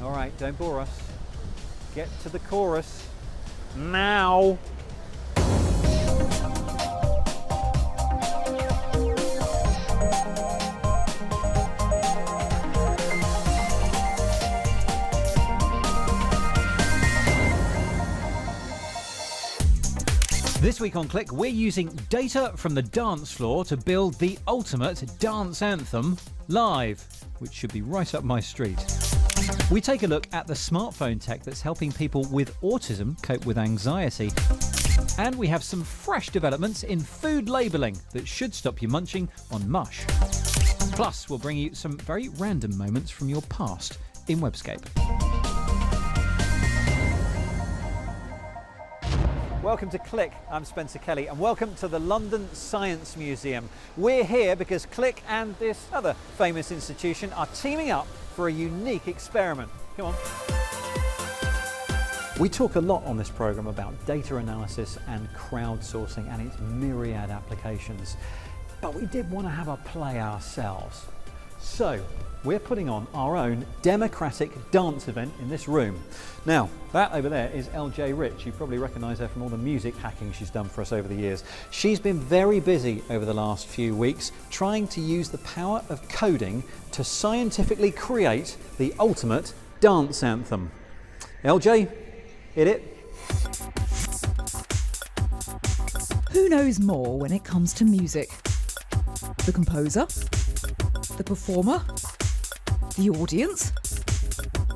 All right, don't bore us. Get to the chorus now. This week on Click, we're using data from the dance floor to build the ultimate dance anthem live, which should be right up my street. We take a look at the smartphone tech that's helping people with autism cope with anxiety. And we have some fresh developments in food labelling that should stop you munching on mush. Plus, we'll bring you some very random moments from your past in Webscape. Welcome to Click, I'm Spencer Kelly, and welcome to the London Science Museum. We're here because Click and this other famous institution are teaming up for a unique experiment. Come on. We talk a lot on this programme about data analysis and crowdsourcing and its myriad applications, but we did want to have a play ourselves. So, we're putting on our own democratic dance event in this room. Now, that over there is LJ Rich. You probably recognise her from all the music hacking she's done for us over the years. She's been very busy over the last few weeks trying to use the power of coding to scientifically create the ultimate dance anthem. LJ, hit it. Who knows more when it comes to music? The composer? The performer? The audience?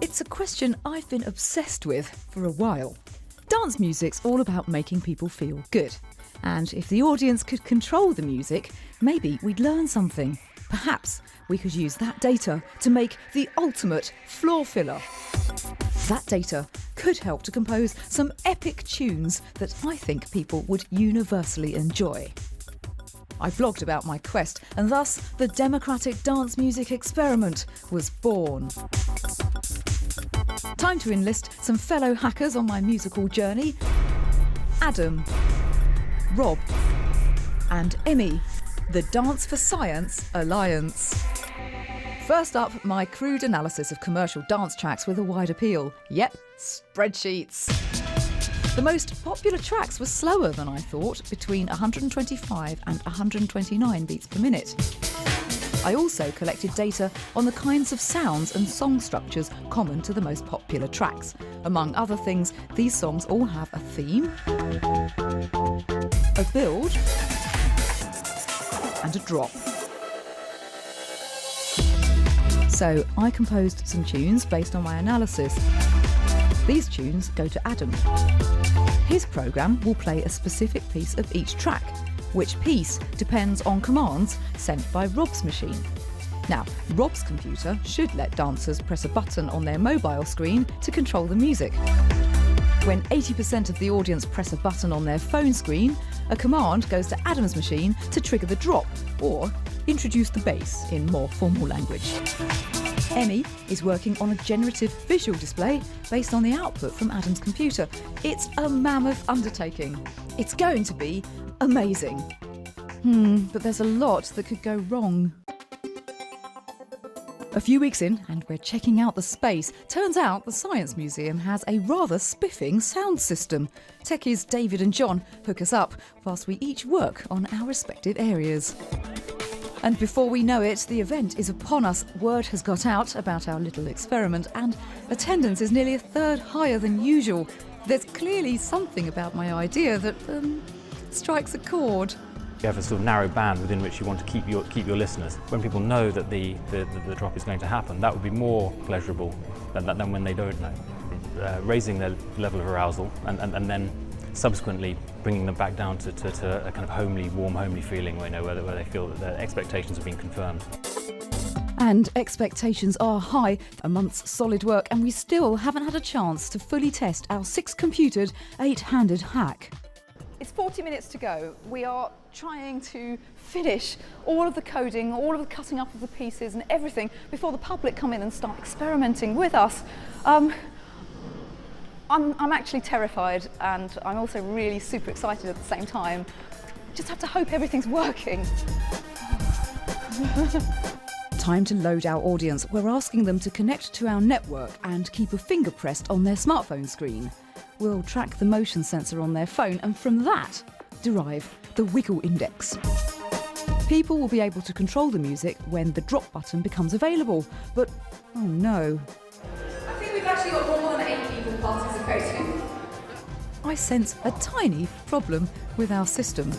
It's a question I've been obsessed with for a while. Dance music's all about making people feel good. And if the audience could control the music, maybe we'd learn something. Perhaps we could use that data to make the ultimate floor filler. That data could help to compose some epic tunes that I think people would universally enjoy. I blogged about my quest, and thus the Democratic Dance Music Experiment was born. Time to enlist some fellow hackers on my musical journey. Adam, Rob, and Emmy, the Dance for Science Alliance. First up, my crude analysis of commercial dance tracks with a wide appeal. Yep, spreadsheets. The most popular tracks were slower than I thought, between 125 and 129 beats per minute. I also collected data on the kinds of sounds and song structures common to the most popular tracks. Among other things, these songs all have a theme, a build, and a drop. So I composed some tunes based on my analysis. These tunes go to Adam. His programme will play a specific piece of each track, which piece depends on commands sent by Rob's machine. Now, Rob's computer should let dancers press a button on their mobile screen to control the music. When 80% of the audience press a button on their phone screen, a command goes to Adam's machine to trigger the drop, or introduce the bass in more formal language. Emmy is working on a generative visual display based on the output from Adam's computer. It's a mammoth undertaking. It's going to be amazing. But there's a lot that could go wrong. A few weeks in, and we're checking out the space. Turns out the Science Museum has a rather spiffing sound system. Techies David and John hook us up whilst we each work on our respective areas. And before we know it, the event is upon us. Word has got out about our little experiment, and attendance is nearly a third higher than usual. There's clearly something about my idea that strikes a chord. You have a sort of narrow band within which you want to keep your listeners. When people know that the drop is going to happen, that would be more pleasurable than when they don't know. Raising their level of arousal and then subsequently bringing them back down to a kind of homely, warm, homely feeling where they feel that their expectations have been confirmed. And expectations are high. A month's solid work, and we still haven't had a chance to fully test our 6-computered, 8-handed hack. It's 40 minutes to go. We are trying to finish all of the coding, all of the cutting up of the pieces and everything before the public come in and start experimenting with us. I'm actually terrified, and I'm also really super excited at the same time. Just have to hope everything's working. Time to load our audience. We're asking them to connect to our network and keep a finger pressed on their smartphone screen. We'll track the motion sensor on their phone and from that derive the wiggle index. People will be able to control the music when the drop button becomes available. But, oh no. I think we've actually got more than 8 people participating. I sense a tiny problem with our system.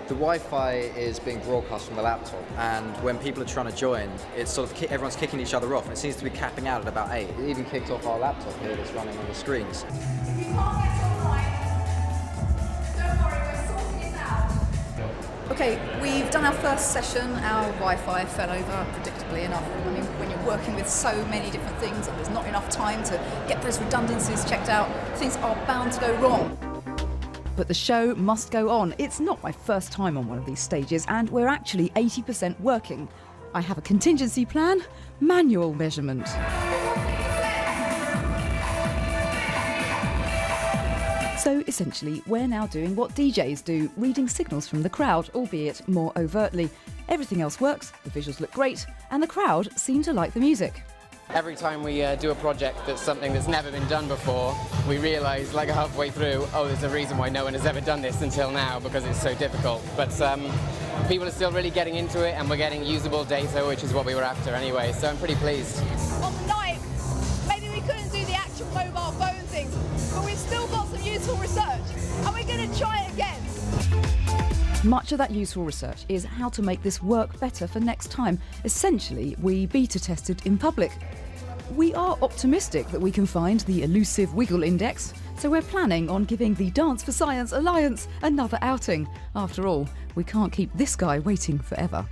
The Wi-Fi is being broadcast from the laptop, and when people are trying to join, it's sort of everyone's kicking each other off, and it seems to be capping out at about 8. It even kicked off our laptop here that's running on the screens. If you can't get online, don't worry, we're sorting it out. Okay, we've done our first session. Our Wi-Fi fell over, predictably enough. I mean, when you're working with so many different things and there's not enough time to get those redundancies checked out, things are bound to go wrong. But the show must go on. It's not my first time on one of these stages, and we're actually 80% working. I have a contingency plan, manual measurement. So essentially, we're now doing what DJs do, reading signals from the crowd, albeit more overtly. Everything else works, the visuals look great, and the crowd seem to like the music. Every time we do a project that's something that's never been done before, we realise like halfway through, oh, there's a reason why no one has ever done this until now, because it's so difficult. But people are still really getting into it, and we're getting usable data, which is what we were after anyway, so I'm pretty pleased. On the night, maybe we couldn't do the actual mobile phone things, but we've still got some useful research, and we're going to try it again. Much of that useful research is how to make this work better for next time. Essentially, we beta tested in public. We are optimistic that we can find the elusive wiggle index, so we're planning on giving the Dance for Science Alliance another outing. After all, we can't keep this guy waiting forever.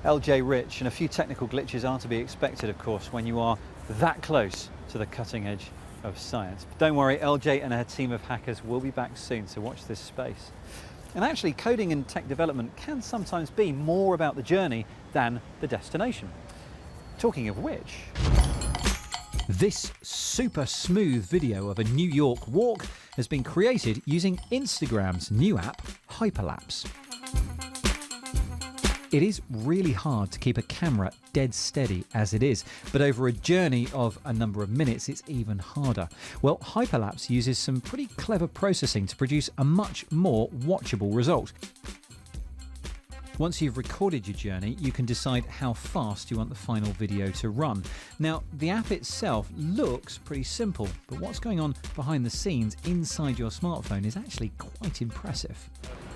LJ Rich, and a few technical glitches are to be expected, of course, when you are that close to the cutting edge of science. But don't worry, LJ and her team of hackers will be back soon, so watch this space. And actually, coding and tech development can sometimes be more about the journey than the destination. Talking of which, this super smooth video of a New York walk has been created using Instagram's new app, Hyperlapse. It is really hard to keep a camera dead steady as it is, but over a journey of a number of minutes, it's even harder. Well, Hyperlapse uses some pretty clever processing to produce a much more watchable result. Once you've recorded your journey, you can decide how fast you want the final video to run. Now, the app itself looks pretty simple, but what's going on behind the scenes inside your smartphone is actually quite impressive.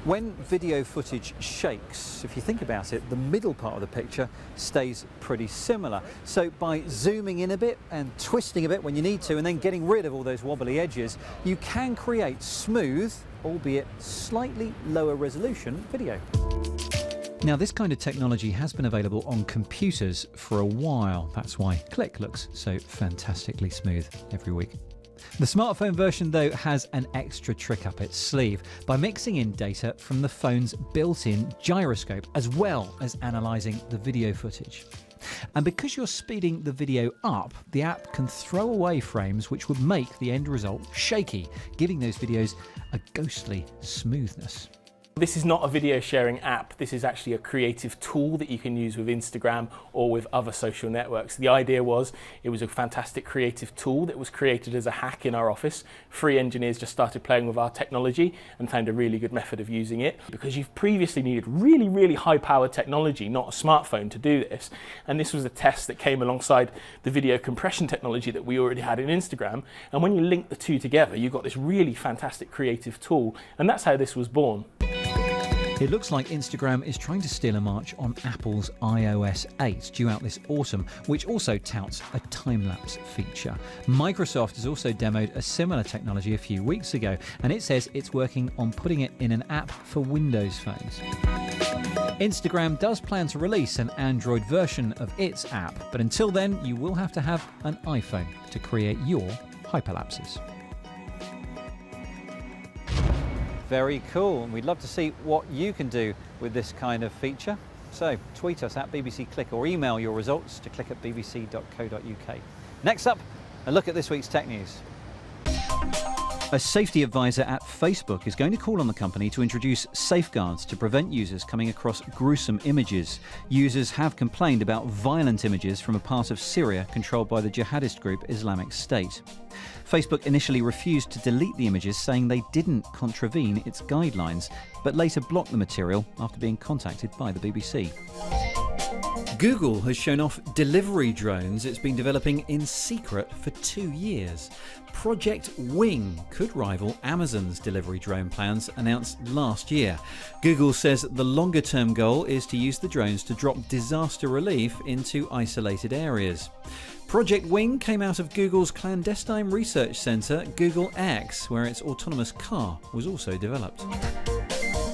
When video footage shakes, if you think about it, the middle part of the picture stays pretty similar. So by zooming in a bit and twisting a bit when you need to, and then getting rid of all those wobbly edges, you can create smooth, albeit slightly lower resolution video. Now, this kind of technology has been available on computers for a while. That's why Click looks so fantastically smooth every week. The smartphone version, though, has an extra trick up its sleeve by mixing in data from the phone's built-in gyroscope, as well as analysing the video footage. And because you're speeding the video up, the app can throw away frames which would make the end result shaky, giving those videos a ghostly smoothness. This is not a video sharing app, this is actually a creative tool that you can use with Instagram or with other social networks. The idea was, it was a fantastic creative tool that was created as a hack in our office. 3 engineers just started playing with our technology and found a really good method of using it. Because you've previously needed really, really high powered technology, not a smartphone, to do this. And this was a test that came alongside the video compression technology that we already had in Instagram. And when you link the two together, you've got this really fantastic creative tool. And that's how this was born. It looks like Instagram is trying to steal a march on Apple's iOS 8, due out this autumn, which also touts a time-lapse feature. Microsoft has also demoed a similar technology a few weeks ago, and it says it's working on putting it in an app for Windows phones. Instagram does plan to release an Android version of its app, but until then, you will have to have an iPhone to create your hyperlapses. Very cool, and we'd love to see what you can do with this kind of feature. So tweet us at BBC Click or email your results to click@bbc.co.uk. Next up, a look at this week's tech news. A safety advisor at Facebook is going to call on the company to introduce safeguards to prevent users coming across gruesome images. Users have complained about violent images from a part of Syria controlled by the jihadist group Islamic State. Facebook initially refused to delete the images, saying they didn't contravene its guidelines, but later blocked the material after being contacted by the BBC. Google has shown off delivery drones it's been developing in secret for 2 years. Project Wing could rival Amazon's delivery drone plans announced last year. Google says the longer-term goal is to use the drones to drop disaster relief into isolated areas. Project Wing came out of Google's clandestine research centre, Google X, where its autonomous car was also developed.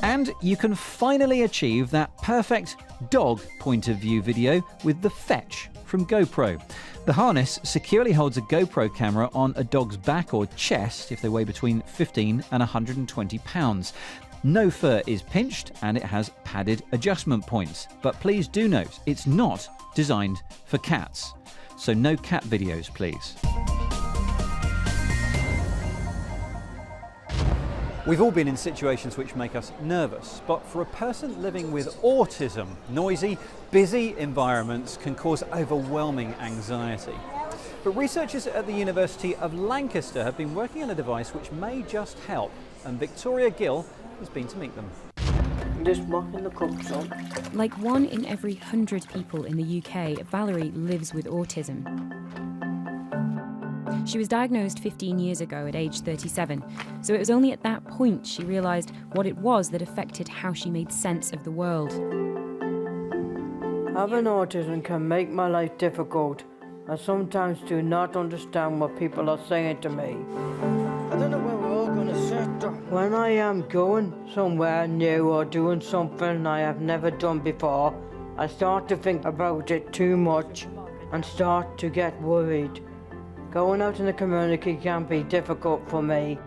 And you can finally achieve that perfect dog point of view video with the Fetch from GoPro. The harness securely holds a GoPro camera on a dog's back or chest if they weigh between 15 and 120 pounds. No fur is pinched and it has padded adjustment points. But please do note, it's not designed for cats. So no cat videos, please. We've all been in situations which make us nervous, but for a person living with autism, noisy, busy environments can cause overwhelming anxiety. But researchers at the University of Lancaster have been working on a device which may just help, and Victoria Gill has been to meet them. Just mopping the cups up. Like 1 in every 100 people in the UK, Valerie lives with autism. She was diagnosed 15 years ago at age 37, so it was only at that point she realised what it was that affected how she made sense of the world. Having autism can make my life difficult. I sometimes do not understand what people are saying to me. I don't know where we're all going to sit. When I am going somewhere new or doing something I have never done before, I start to think about it too much and start to get worried. Going out in the community can be difficult for me.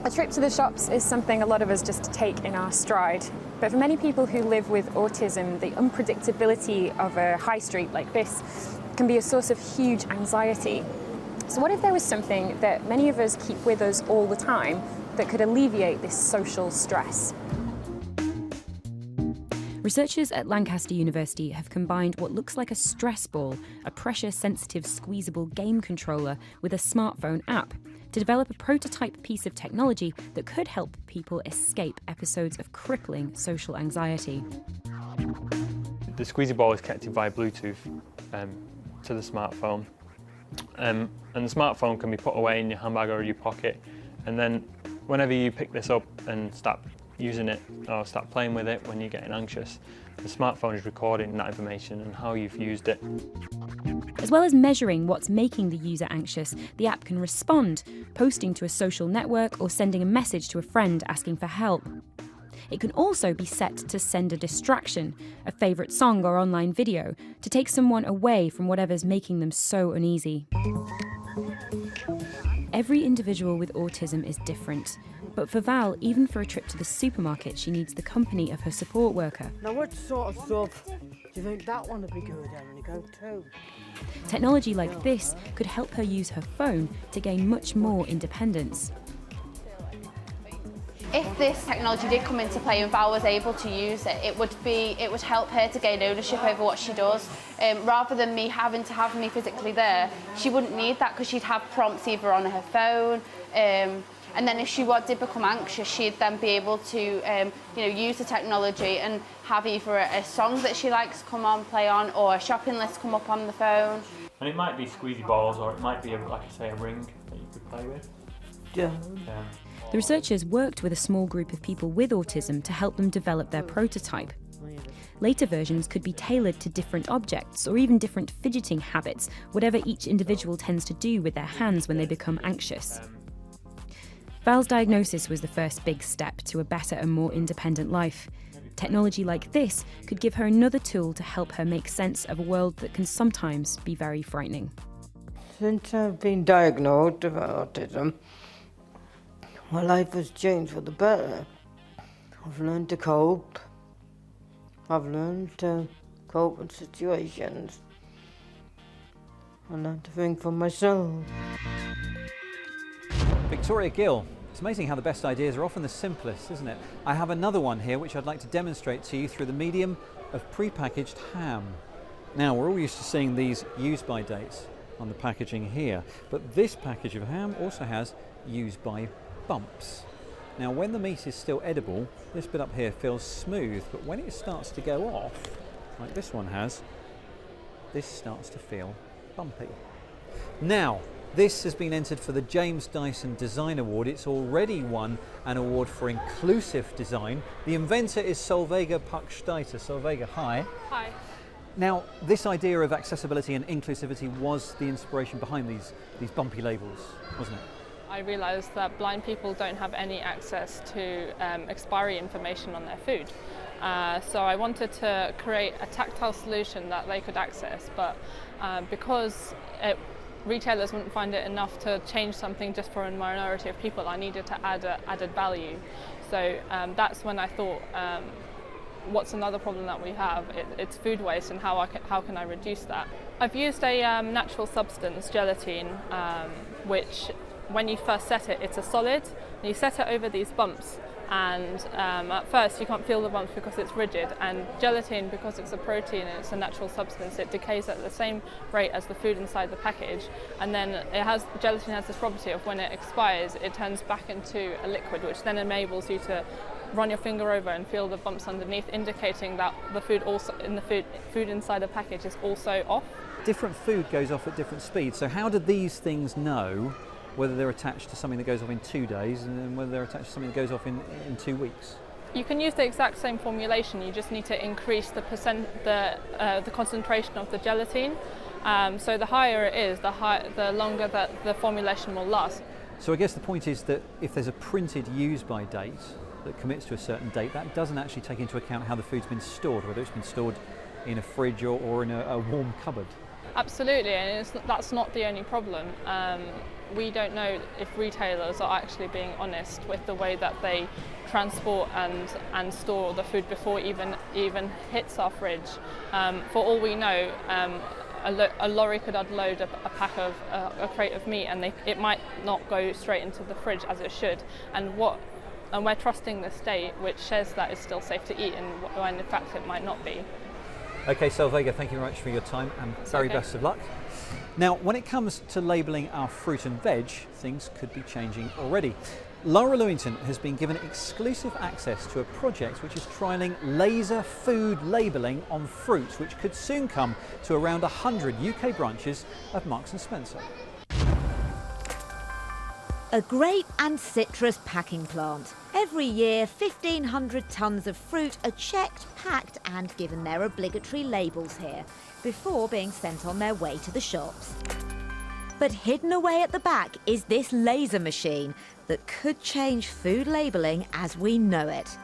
A trip to the shops is something a lot of us just take in our stride. But for many people who live with autism, the unpredictability of a high street like this can be a source of huge anxiety. So what if there was something that many of us keep with us all the time that could alleviate this social stress? Researchers at Lancaster University have combined what looks like a stress ball, a pressure-sensitive squeezable game controller, with a smartphone app to develop a prototype piece of technology that could help people escape episodes of crippling social anxiety. The squeezy ball is connected via Bluetooth to the smartphone, and the smartphone can be put away in your handbag or your pocket, and then whenever you pick this up and start using it or start playing with it when you're getting anxious, the smartphone is recording that information and how you've used it. As well as measuring what's making the user anxious, the app can respond, posting to a social network or sending a message to a friend asking for help. It can also be set to send a distraction, a favourite song or online video, to take someone away from whatever's making them so uneasy. Every individual with autism is different. But for Val, even for a trip to the supermarket, she needs the company of her support worker. Now what sort of stuff do you think that one would be good at when you go to? Technology like this could help her use her phone to gain much more independence. If this technology did come into play and Val was able to use it, it would help her to gain ownership over what she does. Rather than me having to have me physically there, she wouldn't need that because she'd have prompts either on her phone. And then if she did become anxious, she'd then be able to use the technology and have either a song that she likes come on, play on, or a shopping list come up on the phone. And it might be squeezy balls, or it might be, like I say, a ring that you could play with. Yeah. The researchers worked with a small group of people with autism to help them develop their prototype. Later versions could be tailored to different objects or even different fidgeting habits, whatever each individual tends to do with their hands when they become anxious. Val's diagnosis was the first big step to a better and more independent life. Technology like this could give her another tool to help her make sense of a world that can sometimes be very frightening. Since I've been diagnosed with autism, my life has changed for the better. I've learned to cope. I've learned to cope in situations. I learned to think for myself. Victoria Gill. It's amazing how the best ideas are often the simplest, isn't it? I have another one here which I'd like to demonstrate to you through the medium of pre-packaged ham. Now, we're all used to seeing these use by dates on the packaging here, but this package of ham also has use by bumps. Now, when the meat is still edible, this bit up here feels smooth, but when it starts to go off, like this one has, this starts to feel bumpy. Now, this has been entered for the James Dyson Design Award. It's already won an award for inclusive design. The inventor is Solveig Puck-Steiter. Solveig, hi. Hi. Now, this idea of accessibility and inclusivity was the inspiration behind these bumpy labels, wasn't it? I realised that blind people don't have any access to expiry information on their food. So I wanted to create a tactile solution that they could access, but because retailers wouldn't find it enough to change something just for a minority of people, I needed to add added value. So that's when I thought, what's another problem that we have? It's food waste, and how can I reduce that? I've used a natural substance, gelatine, which when you first set it, it's a solid. You set it over these bumps, and at first you can't feel the bumps because it's rigid, and gelatin, because it's a protein and it's a natural substance, it decays at the same rate as the food inside the package, and then gelatin has this property of when it expires, it turns back into a liquid, which then enables you to run your finger over and feel the bumps underneath, indicating that the food food inside the package is also off. Different food goes off at different speeds, so how do these things know whether they're attached to something that goes off in 2 days and then whether they're attached to something that goes off in 2 weeks? You can use the exact same formulation, you just need to increase the concentration of the gelatin. So the higher it is, the longer that the formulation will last. So I guess the point is that if there's a printed use by date that commits to a certain date, that doesn't actually take into account how the food's been stored, whether it's been stored in a fridge or in a warm cupboard. Absolutely, and that's not the only problem. We don't know if retailers are actually being honest with the way that they transport and store the food before it even hits our fridge. For all we know, a lorry could unload a crate of meat, and it might not go straight into the fridge as it should. And we're trusting the state, which says that it's still safe to eat, and when in fact it might not be. Okay, Solveig, thank you very much for your time, and very best of luck. Now, when it comes to labelling our fruit and veg, things could be changing already. Laura Lewington has been given exclusive access to a project which is trialling laser food labelling on fruit, which could soon come to around 100 UK branches of Marks & Spencer. A grape and citrus packing plant. Every year, 1,500 tonnes of fruit are checked, packed and given their obligatory labels here, before being sent on their way to the shops. But hidden away at the back is this laser machine that could change food labelling as we know it.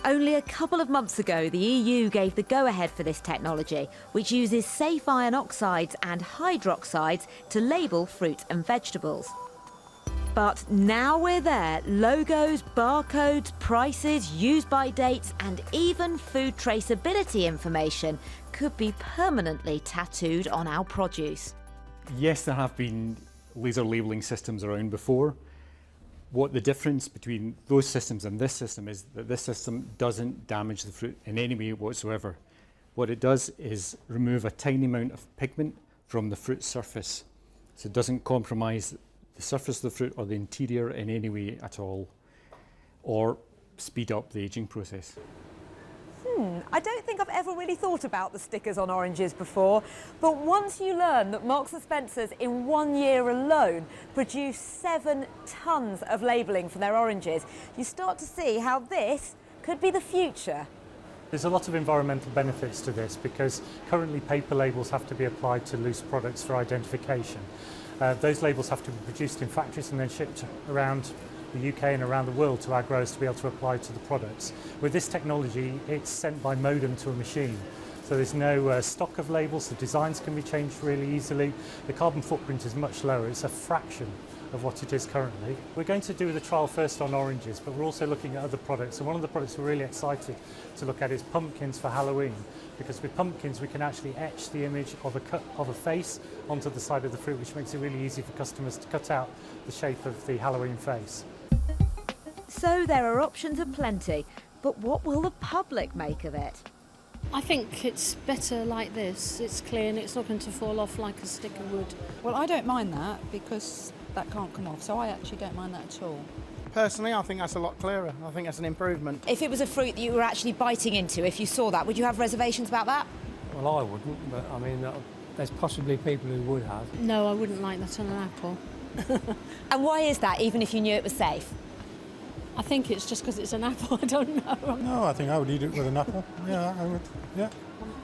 Only a couple of months ago, the EU gave the go-ahead for this technology, which uses safe iron oxides and hydroxides to label fruit and vegetables. But now we're there, logos, barcodes, prices, use-by dates and even food traceability information could be permanently tattooed on our produce. Yes, there have been laser labelling systems around before. What the difference between those systems and this system is that this system doesn't damage the fruit in any way whatsoever. What it does is remove a tiny amount of pigment from the fruit surface. So it doesn't compromise the surface of the fruit or the interior in any way at all, or speed up the aging process. I don't think I've ever really thought about the stickers on oranges before, but once you learn that Marks & Spencer's in 1 year alone produce 7 tonnes of labelling for their oranges, you start to see how this could be the future. There's a lot of environmental benefits to this because currently paper labels have to be applied to loose products for identification. Those labels have to be produced in factories and then shipped around the UK and around the world to our growers to be able to apply to the products. With this technology, it's sent by modem to a machine. So there's no stock of labels, the designs can be changed really easily. The carbon footprint is much lower, it's a fraction of what it is currently. We're going to do the trial first on oranges, but we're also looking at other products. And one of the products we're really excited to look at is pumpkins for Halloween, because with pumpkins we can actually etch the image of a face onto the side of the fruit, which makes it really easy for customers to cut out the shape of the Halloween face. So there are options aplenty, but what will the public make of it? I think it's better like this. It's clean, it's not going to fall off like a stick of wood. Well, I don't mind that because that can't come off, so I actually don't mind that at all. Personally, I think that's a lot clearer. I think that's an improvement. If it was a fruit that you were actually biting into, if you saw that, would you have reservations about that? Well, I wouldn't, but I mean, there's possibly people who would have. No, I wouldn't like that on an apple. And why is that, even if you knew it was safe? I think it's just because it's an apple, I don't know. No, I think I would eat it with an apple. Yeah, I would, yeah.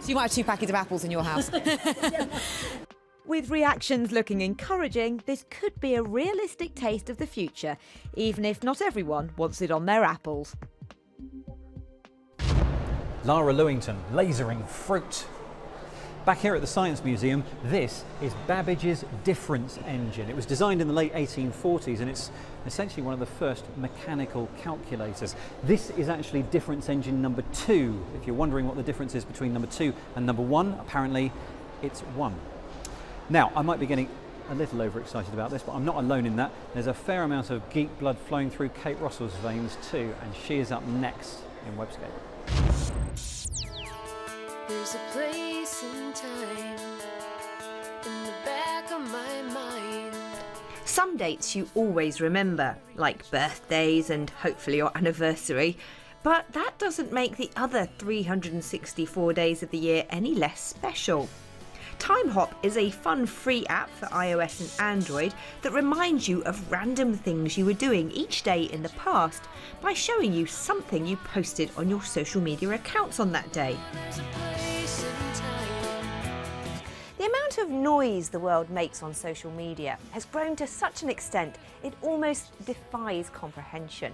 So you might have 2 packets of apples in your house? With reactions looking encouraging, this could be a realistic taste of the future, even if not everyone wants it on their apples. Lara Lewington, lasering fruit. Back here at the Science Museum, this is Babbage's difference engine. It was designed in the late 1840s and it's essentially one of the first mechanical calculators. This is actually difference engine number 2. If you're wondering what the difference is between number 2 and number 1, apparently it's 1. Now, I might be getting a little overexcited about this, but I'm not alone in that. There's a fair amount of geek blood flowing through Kate Russell's veins too, and she is up next in Webscape. There's a place and time in the back of my mind. Some dates you always remember, like birthdays and hopefully your anniversary, but that doesn't make the other 364 days of the year any less special. TimeHop is a fun free app for iOS and Android that reminds you of random things you were doing each day in the past by showing you something you posted on your social media accounts on that day. The amount of noise the world makes on social media has grown to such an extent it almost defies comprehension.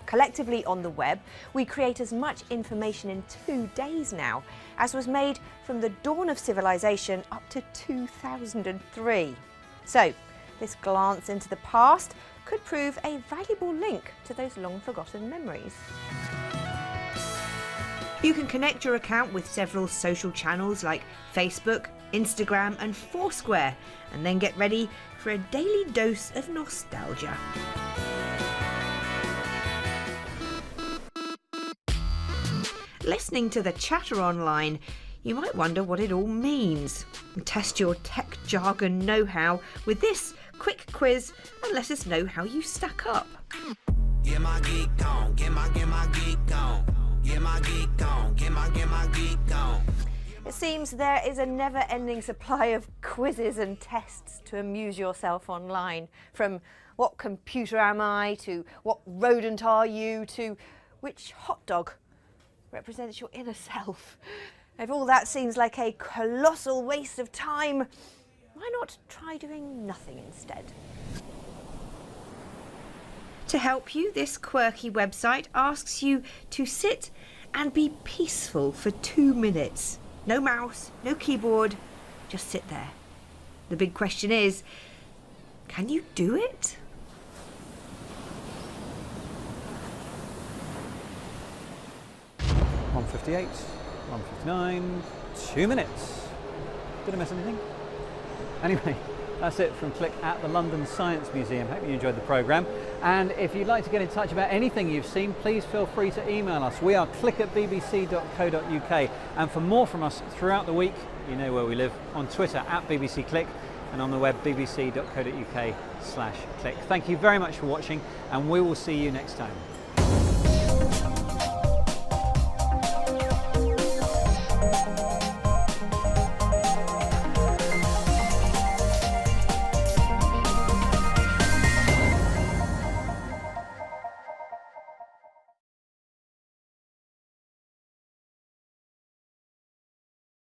Collectively on the web, we create as much information in 2 days now as was made from the dawn of civilization up to 2003. So, this glance into the past could prove a valuable link to those long-forgotten memories. You can connect your account with several social channels like Facebook, Instagram and Foursquare, and then get ready for a daily dose of nostalgia. Listening to the chatter online, you might wonder what it all means. Test your tech jargon know-how with this quick quiz and let us know how you stack up. Get my geek on, get my geek on, get my geek on, get my geek on. It seems there is a never-ending supply of quizzes and tests to amuse yourself online. From what computer am I, to what rodent are you, to which hot dog represents your inner self. If all that seems like a colossal waste of time, why not try doing nothing instead? To help you, this quirky website asks you to sit and be peaceful for 2 minutes. No mouse, no keyboard, just sit there. The big question is, can you do it? $1:58, $1:59, 2 minutes. Did I miss anything? Anyway, that's it from Click at the London Science Museum. Hope you enjoyed the programme. And if you'd like to get in touch about anything you've seen, please feel free to email us. We are click@bbc.co.uk. And for more from us throughout the week, you know where we live, on Twitter at BBC Click and on the web bbc.co.uk/click. Thank you very much for watching, and we will see you next time.